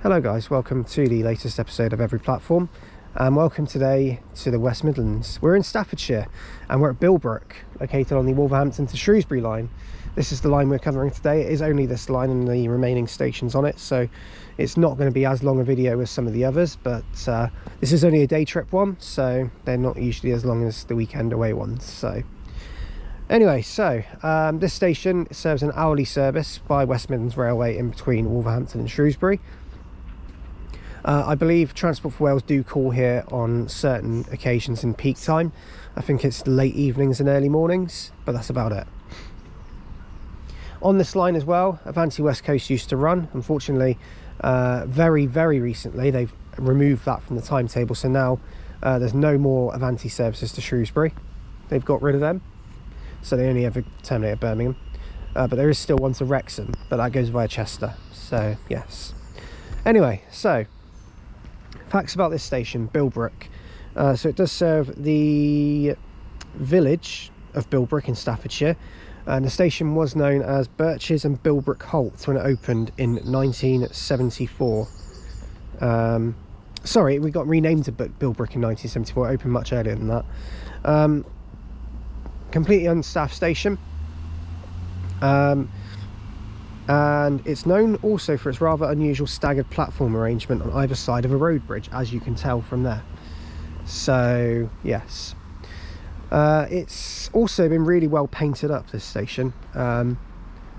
Hello guys, welcome to the latest episode of Every Platform, and welcome today to the West Midlands. We're in Staffordshire and we're at Bilbrook, located on the Wolverhampton to Shrewsbury line. This is the line we're covering today. It is only this line and the remaining stations on it, so it's not going to be as long a video as some of the others, but this is only a day trip one, so they're not usually as long as the weekend away ones. So anyway, this station serves an hourly service by West Midlands Railway in between Wolverhampton and Shrewsbury. I believe Transport for Wales do call here on certain occasions in peak time. I think it's late evenings and early mornings, but that's about it. On this line as well, Avanti West Coast used to run. Unfortunately, very recently they've removed that from the timetable, so now there's no more Avanti services to Shrewsbury. They've got rid of them, so they only ever terminate at Birmingham. But there is still one to Wrexham, but that goes via Chester, so yes. Anyway, so facts about this station, Bilbrook. So it does serve the village of Bilbrook in Staffordshire, and the station was known as Birches and Bilbrook Halt when it opened in 1974. Sorry, we got renamed to Bilbrook in 1974. It opened much earlier than that. Completely unstaffed station. And it's known also for its rather unusual staggered platform arrangement on either side of a road bridge, as you can tell from there. So yes, it's also been really well painted up, this station.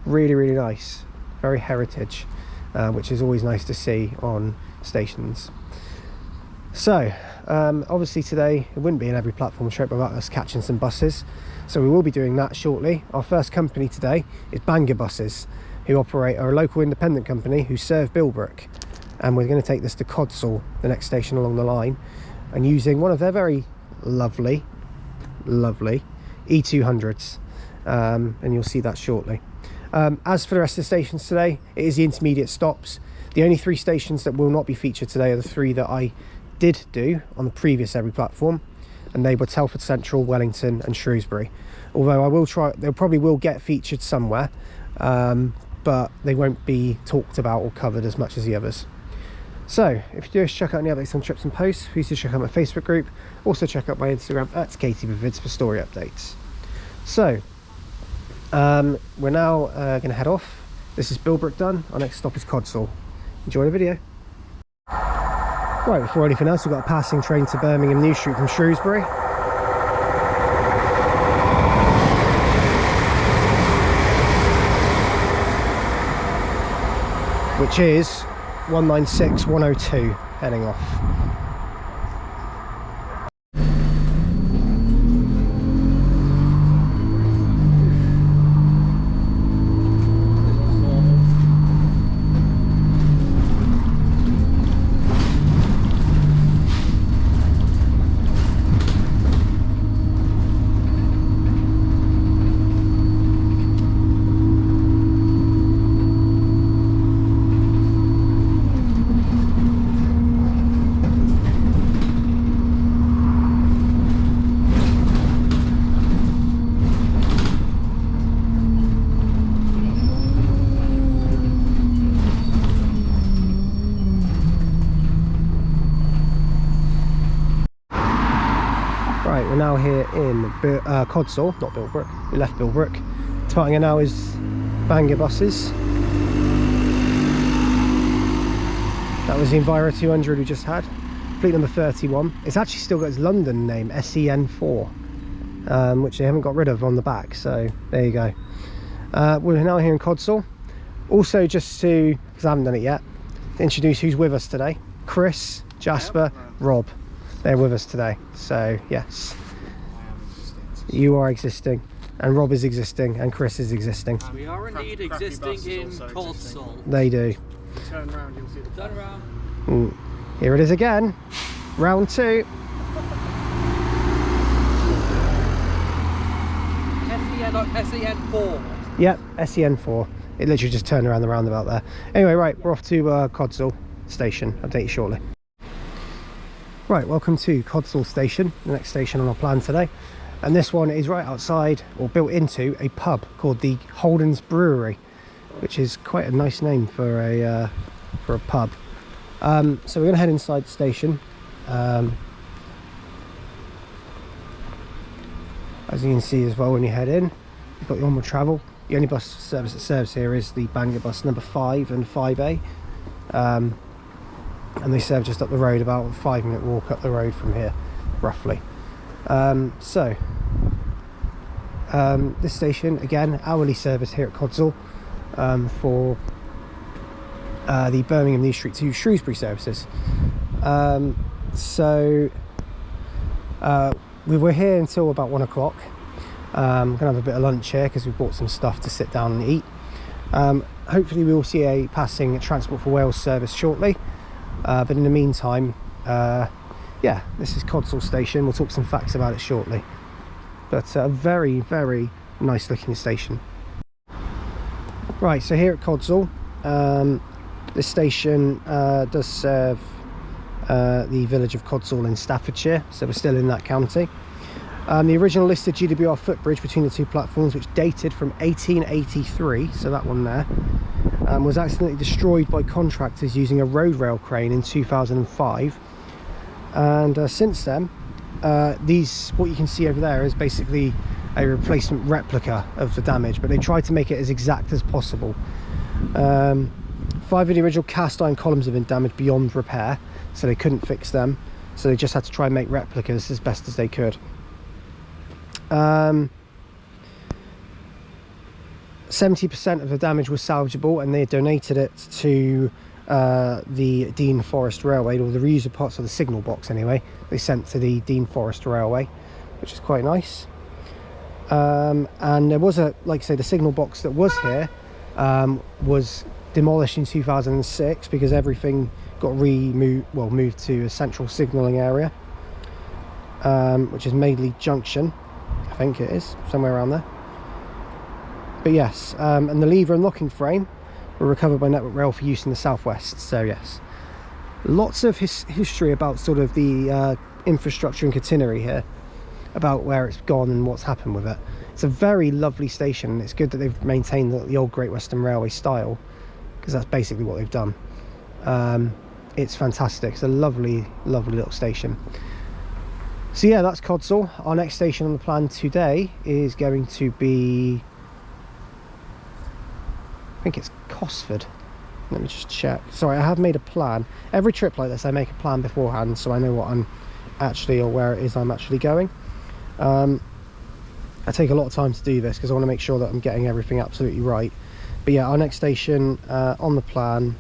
Really nice, very heritage, which is always nice to see on stations. So obviously today it wouldn't be in Every Platform trip without us catching some buses, so we will be doing that shortly. Our first company today is Bangor Buses, who operate, are a local independent company who serve Bilbrook, and we're going to take this to Codsall, the next station along the line, and using one of their very lovely E200s, and you'll see that shortly. As for the rest of the stations today, it is the intermediate stops. The only three stations that will not be featured today are the three that I did do on the previous Every Platform, and they were Telford Central, Wellington and Shrewsbury. Although I will try, they probably will get featured somewhere, but they won't be talked about or covered as much as the others. So if you do check out any updates on trips and posts, please do check out my Facebook group. Also check out my Instagram at KTVvids for story updates. So we're now going to head off. This is Bilbrook done. Our next stop is Codsall. Enjoy the video. Right, before anything else, we've got a passing train to Birmingham New Street from Shrewsbury. Which is 196-102 heading off. Right, we're now here in Codsall, not Bilbrook. We left Bilbrook. Starting now is Bangor Buses. That was the Enviro 200 we just had. Fleet number 31. It's actually still got its London name, SEN4, which they haven't got rid of on the back, so there you go. We're now here in Codsall. Also, just to, because I haven't done it yet, to introduce who's with us today. Chris, Jasper, Rob. They're with us today, so yes, you are existing, and Rob is existing, and Chris is existing. We are indeed existing in Codsall. They do. Turn around, you'll see the turn around. Here it is again, round two. SEN4. Yep, SEN4. It literally just turned around the roundabout there. Anyway, right, we're off to Codsall station. I'll update you shortly. Right, welcome to Codsall station, the next station on our plan today. And this one is right outside, or built into, a pub called the Holden's Brewery, which is quite a nice name for a pub. So we're going to head inside the station. As you can see as well, when you head in, you've got the onward travel. The only bus service that serves here is the Bangor bus number 5 and 5A. And they serve just up the road, about a 5-minute walk up the road from here, roughly. This station, again, hourly service here at Codsall for the Birmingham New Street to Shrewsbury services. We were here until about 1 o'clock. Gonna have a bit of lunch here because we bought some stuff to sit down and eat. Hopefully we will see a passing Transport for Wales service shortly, but in the meantime, yeah, this is Codsall station. We'll talk some facts about it shortly, but a very, very nice looking station. Right, so here at Codsall, this station does serve the village of Codsall in Staffordshire, so we're still in that county. The original listed GWR footbridge between the two platforms, which dated from 1883, so that one there, was accidentally destroyed by contractors using a road rail crane in 2005. And since then, what you can see over there is basically a replacement replica of the damage, but they tried to make it as exact as possible. 5 of the original cast iron columns have been damaged beyond repair, so they couldn't fix them, so they just had to try and make replicas as best as they could. 70% of the damage was salvageable, and they donated it to the Dean Forest Railway, or the reusable parts of the signal box anyway. They sent to the Dean Forest Railway, which is quite nice. And there was like I say, the signal box that was here was demolished in 2006 because everything got moved to a central signalling area, which is Madeley Junction, I think it is, somewhere around there. But yes, and the lever and locking frame were recovered by Network Rail for use in the southwest. So yes, lots of history about sort of the infrastructure and catenary here, about where it's gone and what's happened with it. It's a very lovely station, and it's good that they've maintained the old Great Western Railway style, because that's basically what they've done. It's fantastic. It's a lovely, lovely little station. So yeah, that's Codsall. Our next station on the plan today is going to be, I think it's Cosford. Let me just check. Sorry, I have made a plan. Every trip like this I make a plan beforehand, so I know what I'm actually, or where it is I'm actually going. I take a lot of time to do this because I want to make sure that I'm getting everything absolutely right. But yeah, our next station on the plan,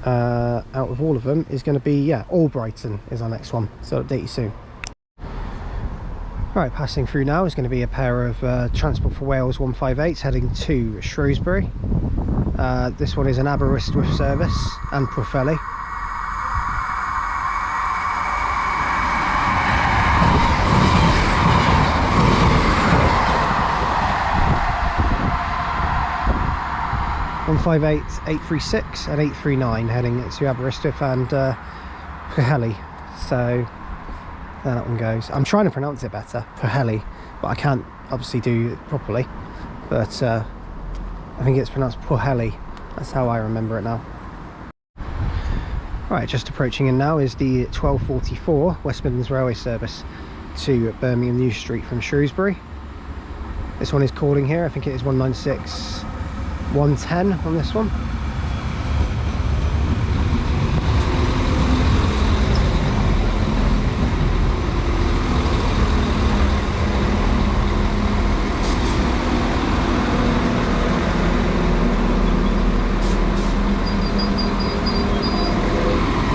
out of all of them, is going to be, yeah, Albrighton is our next one, so I'll update you soon. Right, passing through now is going to be a pair of Transport for Wales 158s heading to Shrewsbury. This one is an Aberystwyth service and Pwllheli. .158, 836 and 839 heading to Aberystwyth and Pwllheli. So there that one goes. I'm trying to pronounce it better, Pwllheli, but I can't obviously do it properly. But I think it's pronounced Pwllheli. That's how I remember it now. Right, just approaching in now is the 1244 West Midlands Railway service to Birmingham New Street from Shrewsbury. This one is calling here. I think it is 196 110 on this one.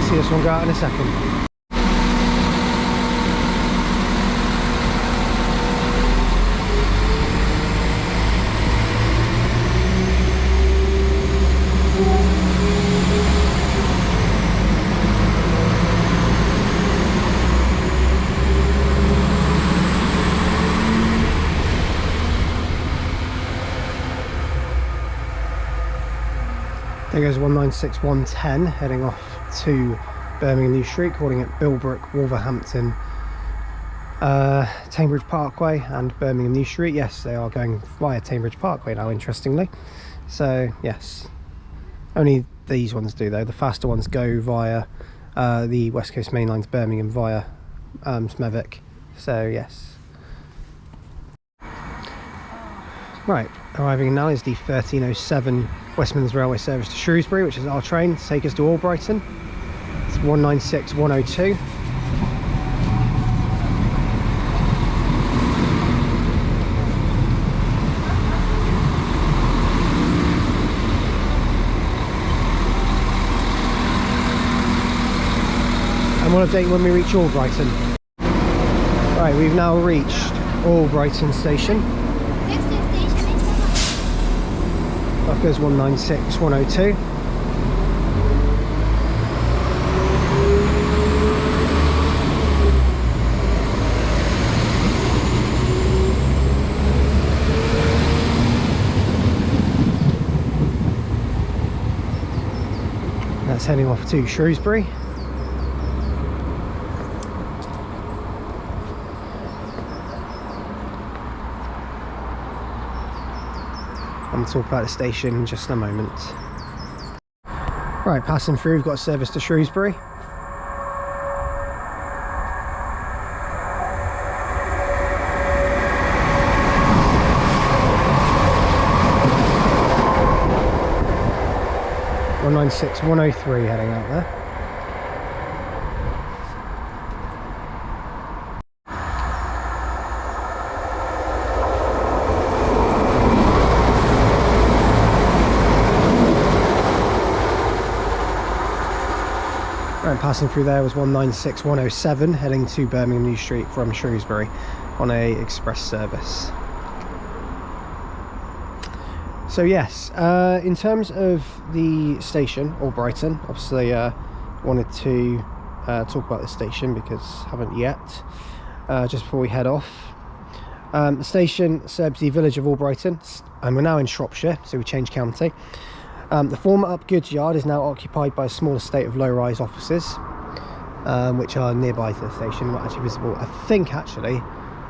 See this one go out in a second. There goes 196 110 heading off to Birmingham New Street, calling it Bilbrook, Wolverhampton, Teignbridge Parkway and Birmingham New Street. Yes, they are going via Teignbridge Parkway now, interestingly. So yes, only these ones do though. The faster ones go via the West Coast Main Line to Birmingham via Smethwick. So yes. Right, arriving now is the 1307 West Midlands Railway service to Shrewsbury, which is our train to take us to Albrighton. It's 196102. And we'll update when we reach Albrighton. Right, we've now reached Albrighton station. Off goes 196102. That's heading off to Shrewsbury. I'm going to talk about the station in just a moment. Right, passing through, we've got a service to Shrewsbury. (196-103) heading out there. Right, passing through there was 196107 heading to Birmingham New Street from Shrewsbury on a express service. So yes, in terms of the station, Albrighton, obviously wanted to talk about the station because haven't yet, just before we head off. The station serves the village of Albrighton, and we're now in Shropshire, so we changed county. The former up goods yard is now occupied by a small estate of low-rise offices, which are nearby to the station, not actually visible. I think actually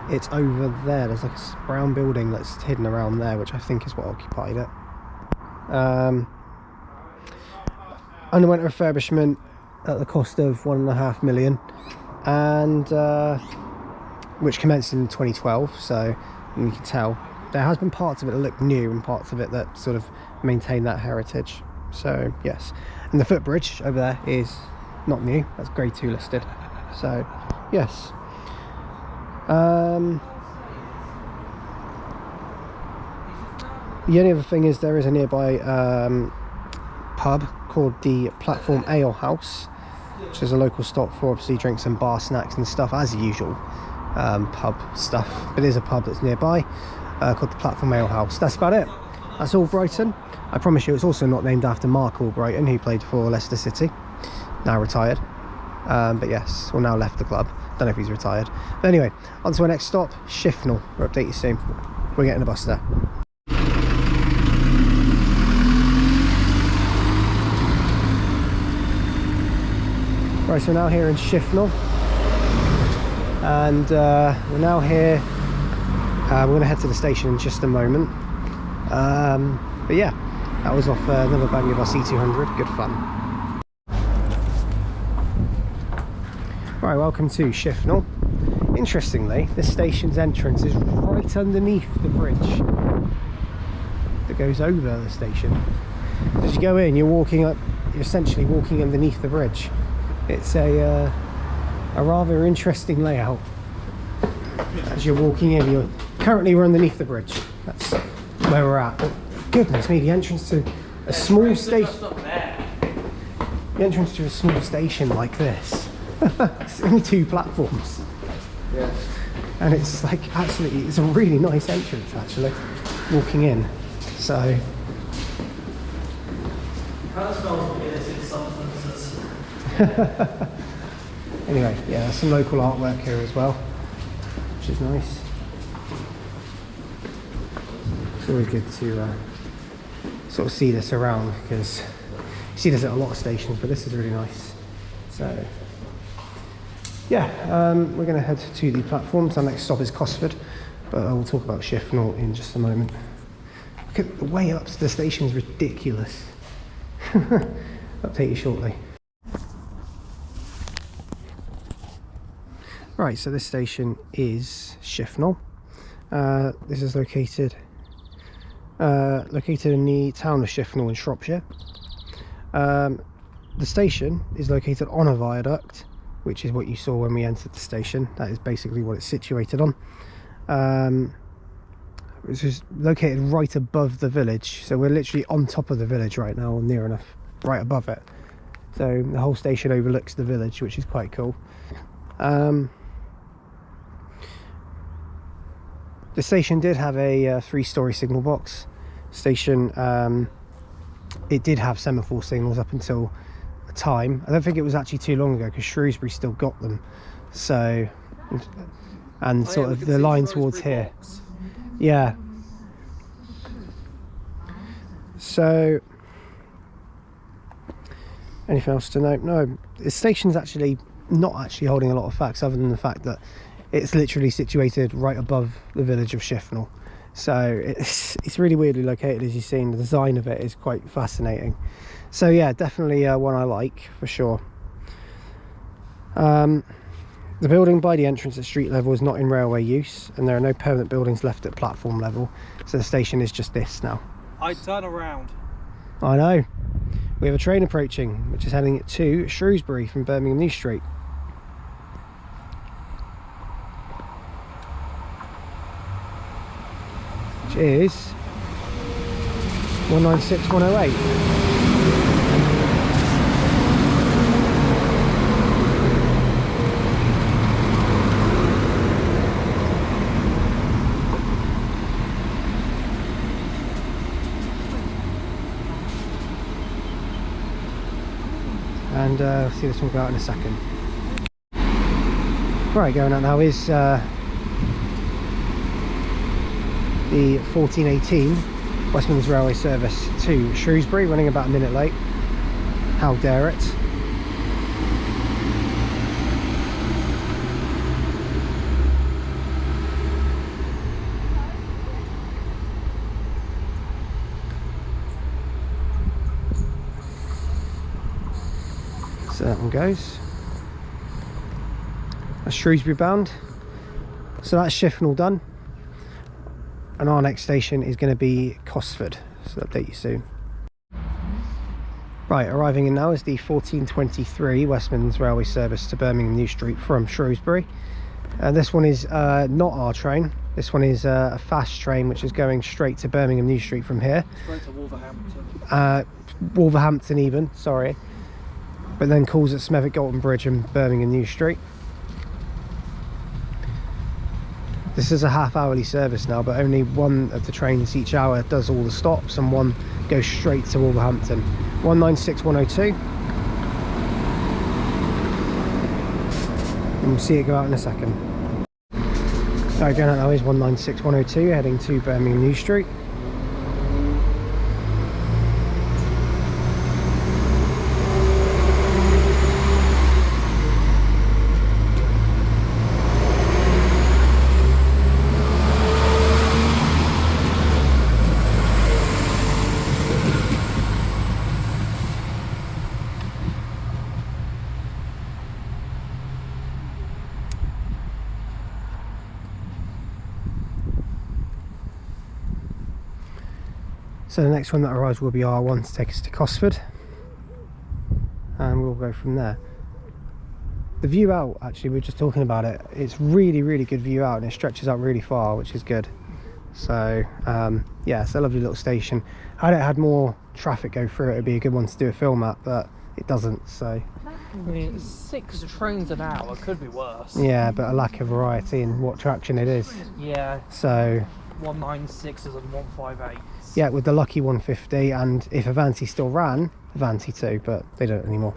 it's over there. There's like a brown building that's hidden around there, which I think is what occupied it. Underwent a refurbishment at the cost of £1.5 million, and which commenced in 2012. So you can tell there has been parts of it that look new and parts of it that sort of maintain that heritage. So yes, and the footbridge over there is not new, that's grade 2 listed. So yes, the only other thing is there is a nearby pub called the Platform Ale House, which is a local stop for obviously drinks and bar snacks and stuff, as usual pub stuff. But there's a pub that's nearby called the Platform Ale House. That's about it. That's Albrighton. I promise you it's also not named after Mark Albrighton, who played for Leicester City, now retired. But yes, well, now left the club. Don't know if he's retired. But anyway, on to our next stop, Shifnal. We'll update you soon. We're getting a bus there. Right, so we're now here in Shifnal, and we're now here. We're going to head to the station in just a moment. But yeah, that was off another bang of our C200. Good fun. Right, welcome to Shifnal. Interestingly, this station's entrance is right underneath the bridge that goes over the station. As you go in, you're essentially walking underneath the bridge. It's a rather interesting layout. As you're walking in, we're underneath the bridge. That's where we're at. Oh, goodness me, the entrance to a small station. The entrance to a small station like this. It's only 2 platforms. Yes. And it's like it's a really nice entrance actually, walking in. So It kind of smells like it is in some instances. anyway, yeah, there's some local artwork here as well, which is nice. It's always good to sort of see this around, because you see this at a lot of stations, but this is really nice. So yeah, we're going to head to the platforms. Our next stop is Cosford, but I will talk about Shifnal in just a moment. Look at the way up to the station is ridiculous. Update you shortly. Right, so this station is Shifnal. This is located in the town of Shifnal in Shropshire. The station is located on a viaduct, which is what you saw when we entered the station. That is basically what it's situated on. It's just located right above the village, so we're literally on top of the village right now, or near enough, right above it. So the whole station overlooks the village, which is quite cool. The station did have a 3-storey signal box. Station, it did have semaphore signals up until a time. I don't think it was actually too long ago, because Shrewsbury still got them. So, and sort of the line towards here. Yeah. So, anything else to note? No, the station's actually not actually holding a lot of facts, other than the fact that it's literally situated right above the village of Shifnal. So it's really weirdly located, as you've seen. The design of it is quite fascinating. So yeah, definitely one I like for sure. The building by the entrance at street level is not in railway use, and there are no permanent buildings left at platform level, so the station is just this now. I turn around. I know. We have a train approaching, which is heading to Shrewsbury from Birmingham New Street. Which is 196-108. And we'll see this one go out in a second. Right, going out now is the 1418 West Midlands Railway service to Shrewsbury, running about a minute late. How dare it. So that one goes. That's Shrewsbury bound. So that's Shifnal done. And our next station is going to be Cosford. So I'll update you soon. Right, arriving in now is the 1423 West Midlands Railway service to Birmingham New Street from Shrewsbury. This one is not our train. This one is a fast train which is going straight to Birmingham New Street from here. Straight to Wolverhampton. Wolverhampton even, sorry. But then calls at Smethwick Galton Bridge and Birmingham New Street. This is a half-hourly service now, but only one of the trains each hour does all the stops, and one goes straight to Wolverhampton. 196-102. And we'll see it go out in a second. Right, going out now is 196-102, heading to Birmingham New Street. So the next one that arrives will be R1 to take us to Cosford, and we'll go from there. The view out, actually, we were just talking about it, it's really good view out, and it stretches out really far, which is good. So yeah, it's a lovely little station. Had it had more traffic go through it, it'd be a good one to do a film at, but it doesn't. So I mean, 6 trains an hour could be worse. yeah, but a lack of variety in what traction it is. Yeah. So 196s and 158s. yeah, with the lucky 150, and if Avanti still ran, Avanti too, but they don't anymore.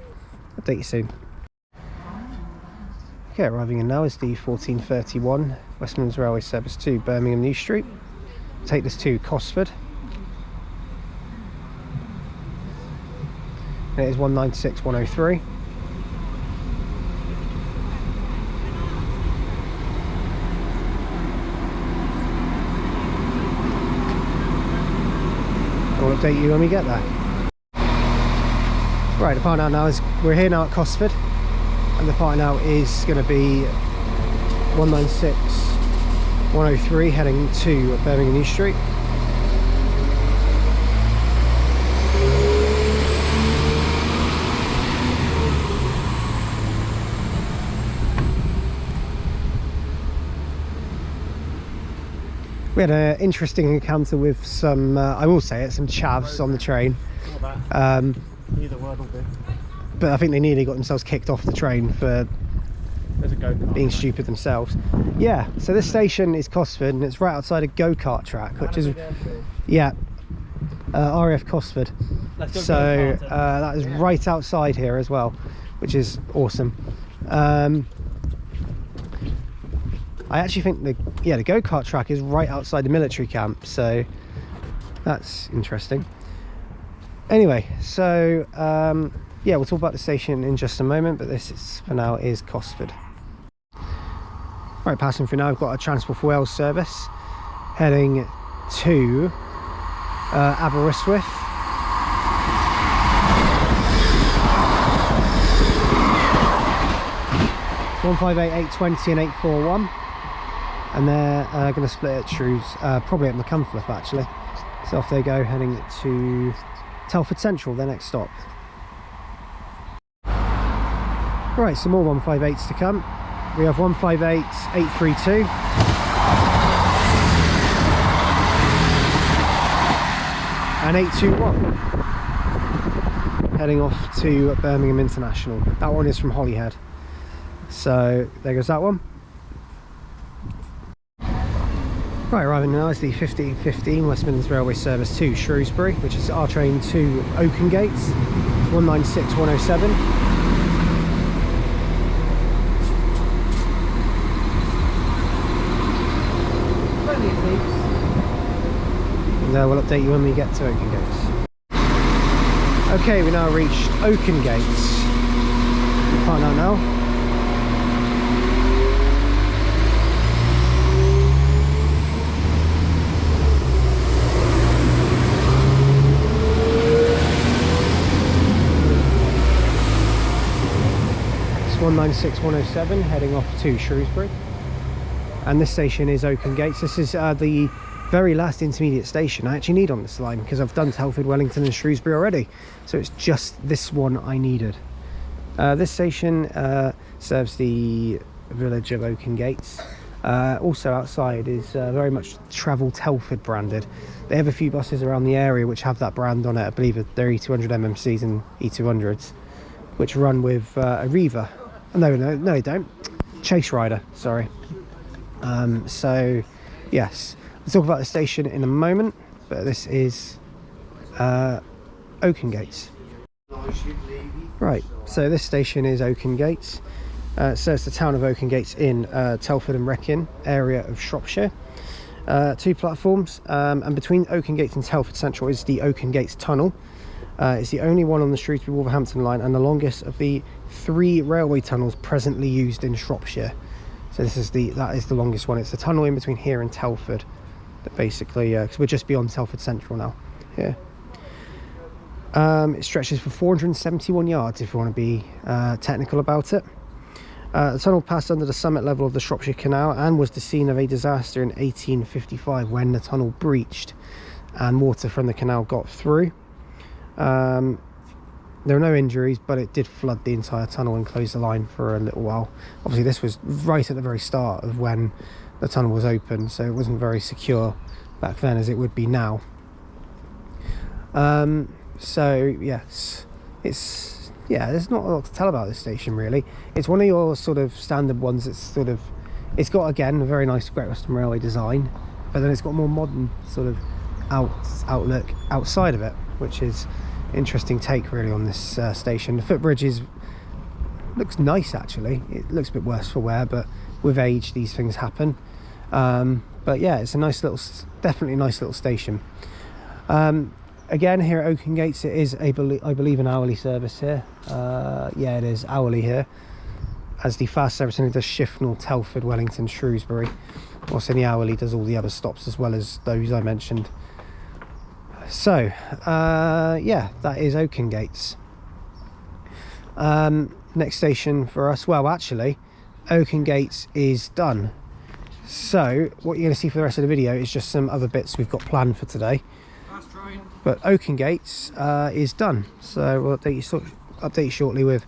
Update you soon. Okay, arriving in now is the 1431 West Midlands Railway service to Birmingham New Street. Take this to Cosford. And it is 196-103. I'll update you when we get there. Right, the part out now is we're here now at Cosford, and the part out is going to be 196 103 heading to Birmingham New Street. We had an interesting encounter with some, I will say it, some chavs on the train. Neither word will do. But I think they nearly got themselves kicked off the train for being stupid themselves. Yeah, so this station is Cosford, and it's right outside a go-kart track, which is, yeah, RAF Cosford. So that is right outside here as well, which is awesome. I actually think the go-kart track is right outside the military camp, so that's interesting. Anyway, so yeah, we'll talk about the station in just a moment, but this is, for now, is Cosford. Right, passing through now, I've got a Transport for Wales service heading to Aberystwyth. It's 158, 820 and 841. And they're going to split at Shrews, probably at Machynlleth actually. So off they go, heading to Telford Central, their next stop. Right, some more 158s to come. We have 158 832. And 821. Heading off to Birmingham International. That one is from Holyhead. So there goes that one. Right, arriving now is the 1515 West Midlands Railway service to Shrewsbury, which is our train to Oakengates, 196 107. And we'll update you when we get to Oakengates. Okay, we now reached Oakengates. We'll find out now. It's 196 107 heading off to Shrewsbury. And this station is Oakengates. This is the very last intermediate station I actually need on this line, because I've done Telford, Wellington and Shrewsbury already, so it's just this one I needed. This station serves the village of Oakengates. Also outside is very much Travel Telford branded. They have a few buses around the area which have that brand on it. I believe they're E200 MMCs and E200s, which run with Arriva. No, they don't. Chase Rider, sorry. So yes, we'll talk about the station in a moment, but this is Oakengates. Right, so this station is Oakengates. It serves the town of Oakengates in Telford and Wrekin area of Shropshire. 2 platforms, and between Oakengates and Telford Central is the Oakengates Tunnel. It's the only one on the Shrewsbury Wolverhampton line and the longest of the 3 railway tunnels presently used in Shropshire. So that is the longest one. It's the tunnel in between here and Telford. That basically, because we're just beyond Telford Central now. Here. It stretches for 471 yards if you want to be technical about it. The tunnel passed under the summit level of the Shropshire Canal and was the scene of a disaster in 1855 when the tunnel breached and water from the canal got through. There were no injuries, but it did flood the entire tunnel and close the line for a little while. Obviously this was right at the very start of when the tunnel was open, so it wasn't very secure back then as it would be now. So yes, there's not a lot to tell about this station really. It's one of your sort of standard ones. It's got again a very nice Great Western Railway design, but then it's got a more modern sort of outlook outside of it, which is interesting take really on this station. The footbridge looks nice actually. It looks a bit worse for wear, but with age these things happen. But yeah, it's a nice little, definitely a nice little station. Again, here at Oakengates, it is I believe an hourly service here. Yeah, it is hourly here, as the fast service only does Shifnal, Telford, Wellington, Shrewsbury. Also, the hourly does all the other stops as well as those I mentioned. So yeah, that is Oakengates. Next station for us, well actually, Oakengates is done. So what you're going to see for the rest of the video is just some other bits we've got planned for today. But Oakengates is done, so we'll update you shortly with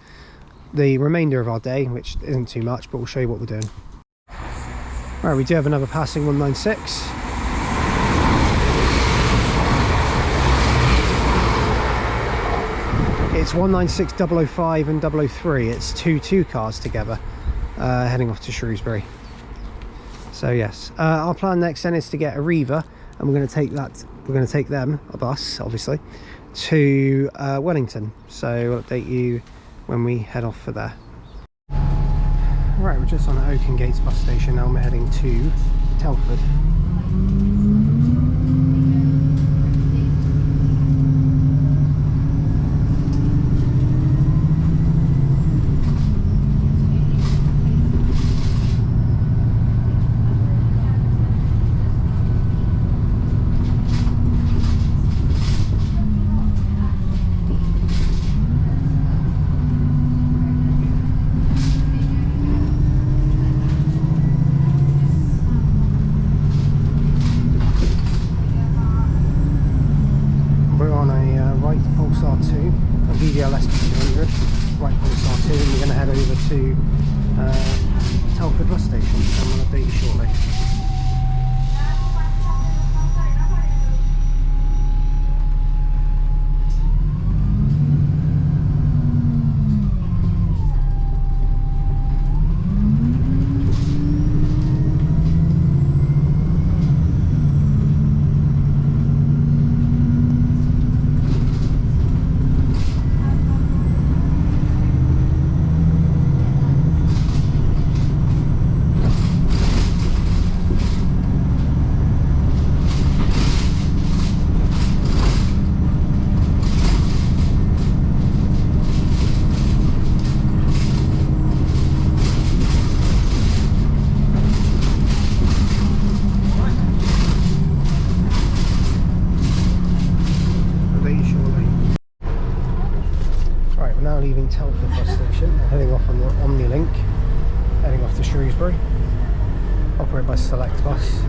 the remainder of our day, which isn't too much, but we'll show you what we're doing. Right, we do have another passing 196. It's 196, 005 and 003. It's two cars together heading off to Shrewsbury. So yes, our plan next then is to get a Reaver, and we're going to take them, a bus obviously, to Wellington. So we'll update you when we head off for there. Right, we're just on the Oakengates bus station now. We're heading to Telford. VDLS 200, right pulsar 2, and we're going to head over to Telford bus station, and we'll update you shortly. Leaving Telford bus station, heading off on the Omnilink, heading off to Shrewsbury, operated by Select Bus.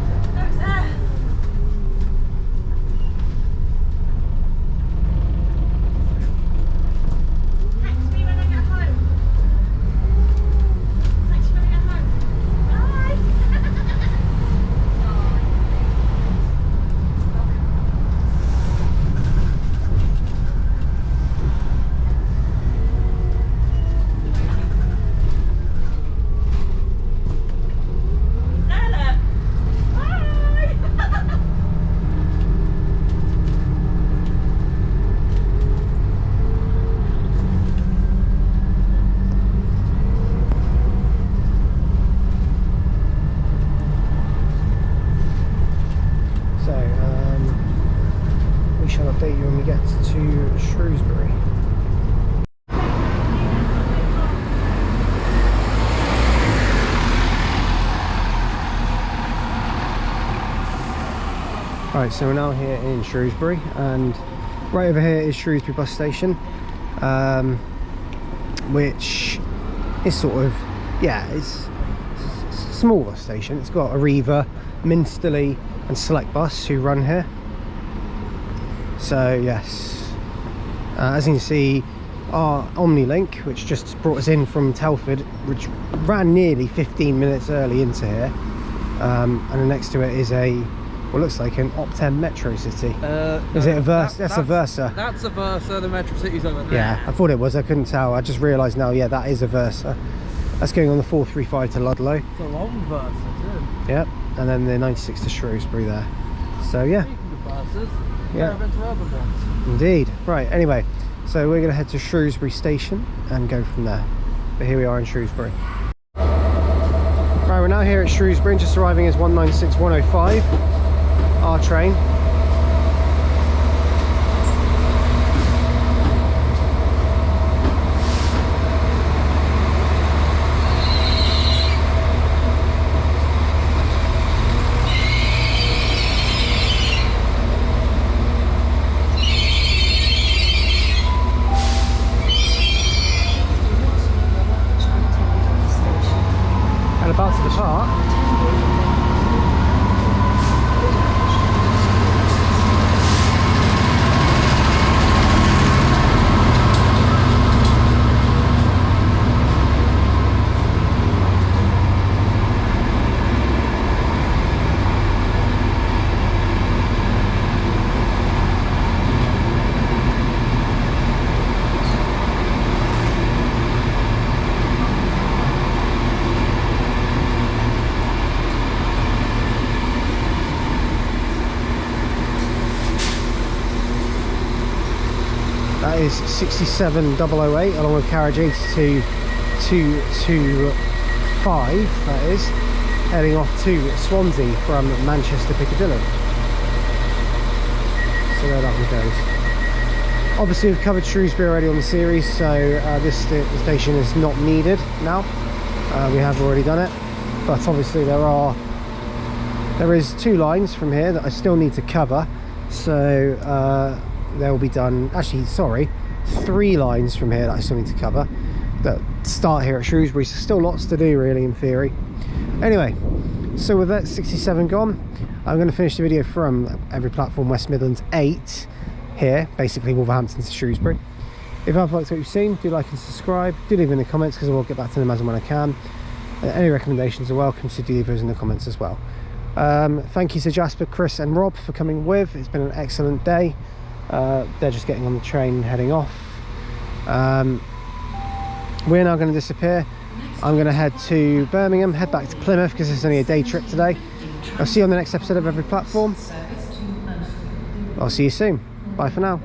Update you when we get to Shrewsbury. Right, so we're now here in Shrewsbury, and right over here is Shrewsbury bus station, which is sort of, yeah, it's a small bus station. It's got Arriva, Minsterley and Select Bus who run here. So yes, as you can see, our Omnilink, which just brought us in from Telford, which ran nearly 15 minutes early into here, and next to it is a, what looks like an Optem Metro City. Is it a Versa? That's a Versa. That's a Versa, the Metro City's over there. Yeah, I thought it was, I couldn't tell. I just realised now, yeah, that is a Versa. That's going on the 435 to Ludlow. It's a long Versa too. Yep, and then the 96 to Shrewsbury there. So yeah. Yeah, indeed. Right, anyway, so we're going to head to Shrewsbury station and go from there. But here we are in Shrewsbury. Right, we're now here at Shrewsbury, just arriving as 196 105, our train. That is 67008 along with carriage 82225, that is, heading off to Swansea from Manchester Piccadilly. So there that one goes. Obviously we've covered Shrewsbury already on the series, so this station is not needed now. We have already done it, but obviously there is 2 lines from here that I still need to cover, so they'll be done. Actually, sorry, 3 lines from here that I still need to cover that start here at Shrewsbury, so still lots to do really in theory. Anyway, so with that 67 gone, I'm going to finish the video from every platform West Midlands 8 here, basically Wolverhampton to Shrewsbury. If you've liked what you've seen, do like and subscribe, do leave in the comments because I will get back to them as and when I can. Any recommendations are welcome, so do leave those in the comments as well. Thank you to Jasper, Chris and Rob for coming with. It's been an excellent day. They're just getting on the train and heading off. We're now going to disappear. I'm going to head to Birmingham, head back to Plymouth because it's only a day trip today. I'll see you on the next episode of Every Platform. I'll see you soon. Bye for now.